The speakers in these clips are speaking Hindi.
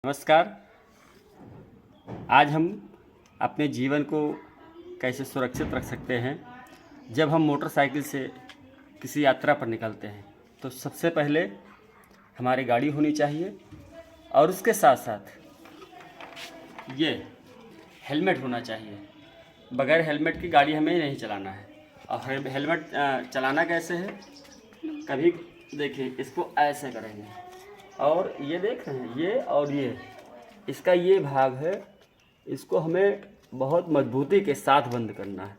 नमस्कार। आज हम अपने जीवन को कैसे सुरक्षित रख सकते हैं। जब हम मोटरसाइकिल से किसी यात्रा पर निकलते हैं तो सबसे पहले हमारी गाड़ी होनी चाहिए और उसके साथ साथ ये हेलमेट होना चाहिए। बगैर हेलमेट की गाड़ी हमें नहीं चलाना है। और हेलमेट चलाना कैसे है, कभी देखिए इसको ऐसे करेंगे और ये देख रहे हैं, ये और ये इसका ये भाग है, इसको हमें बहुत मजबूती के साथ बंद करना है।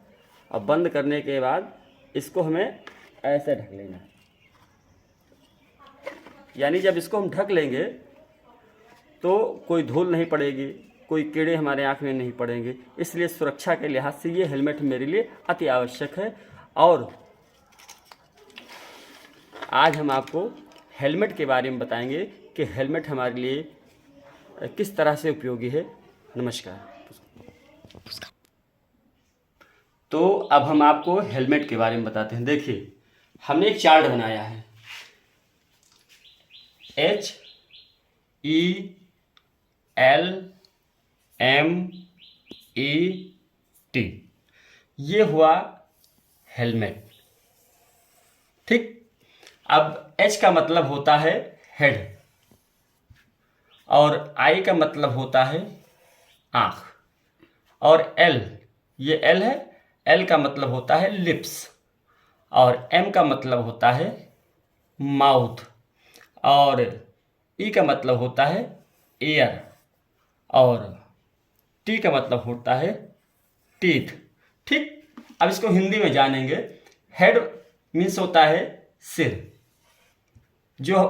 और बंद करने के बाद इसको हमें ऐसे ढक लेना है। यानी जब इसको हम ढक लेंगे तो कोई धूल नहीं पड़ेगी, कोई कीड़े हमारे आँख में नहीं पड़ेंगे। इसलिए सुरक्षा के लिहाज से ये हेलमेट मेरे लिए अति आवश्यक है। और आज हम आपको हेलमेट के बारे में बताएंगे कि हेलमेट हमारे लिए किस तरह से उपयोगी है। नमस्कार। तो अब हम आपको हेलमेट के बारे में बताते हैं। देखिए, हमने एक चार्ट बनाया है, HELMET। ये हुआ हेलमेट, ठीक। अब H का मतलब होता है हेड और I का मतलब होता है आँख और L, ये L है, L का मतलब होता है लिप्स और M का मतलब होता है माउथ और E का मतलब होता है एयर और T का मतलब होता है टीथ, ठीक। अब इसको हिंदी में जानेंगे। हेड मीन्स होता है सिर, जो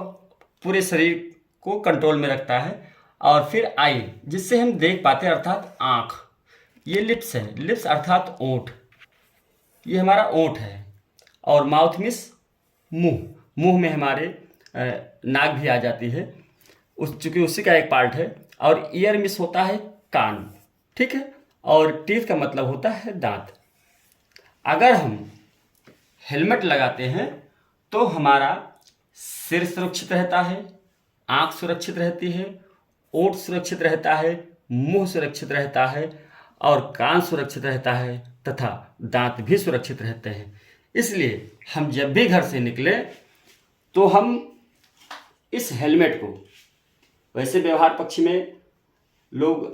पूरे शरीर को कंट्रोल में रखता है। और फिर आई, जिससे हम देख पाते हैं, अर्थात आँख। ये लिप्स है, लिप्स अर्थात ओंठ, ये हमारा ओंठ है। और माउथ मीन्स मुंह, मुंह में हमारे नाक भी आ जाती है, चूँकि उसी का एक पार्ट है। और ईयर मीन्स होता है कान, ठीक है। और टीथ का मतलब होता है दांत। अगर हम हेलमेट लगाते हैं तो हमारा सिर सुरक्षित रहता है, आँख सुरक्षित रहती है, ओंठ सुरक्षित रहता है, मुंह सुरक्षित रहता है और कान सुरक्षित रहता है तथा दांत भी सुरक्षित रहते हैं। इसलिए हम जब भी घर से निकले तो हम इस हेलमेट को, वैसे व्यवहार पक्षी में लोग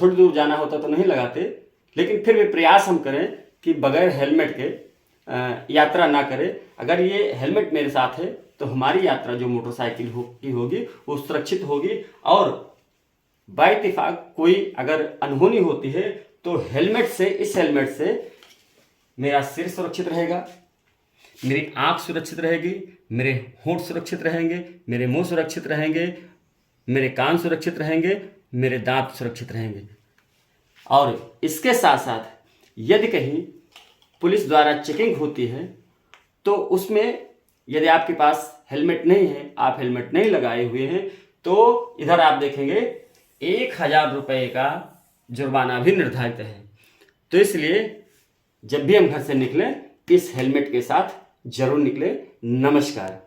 थोड़ी दूर जाना होता तो नहीं लगाते, लेकिन फिर भी प्रयास हम करें कि बगैर हेलमेट के यात्रा ना करें। अगर ये हेलमेट मेरे साथ है तो हमारी यात्रा जो मोटरसाइकिल की होगी वो सुरक्षित होगी। और बाय इत्तेफाक कोई अगर अनहोनी होती है तो हेलमेट से, इस हेलमेट से मेरा सिर सुरक्षित रहेगा, मेरी आँख सुरक्षित रहेगी, मेरे होंठ सुरक्षित रहेंगे, मेरे मुंह सुरक्षित रहेंगे, मेरे कान सुरक्षित रहेंगे, मेरे दांत सुरक्षित रहेंगे। और इसके साथ साथ यदि कहीं पुलिस द्वारा चेकिंग होती है तो उसमें यदि आपके पास हेलमेट नहीं है, आप हेलमेट नहीं लगाए हुए हैं, तो इधर आप देखेंगे 1000 रुपये का जुर्माना भी निर्धारित है। तो इसलिए जब भी हम घर से निकलें इस हेलमेट के साथ जरूर निकलें। नमस्कार।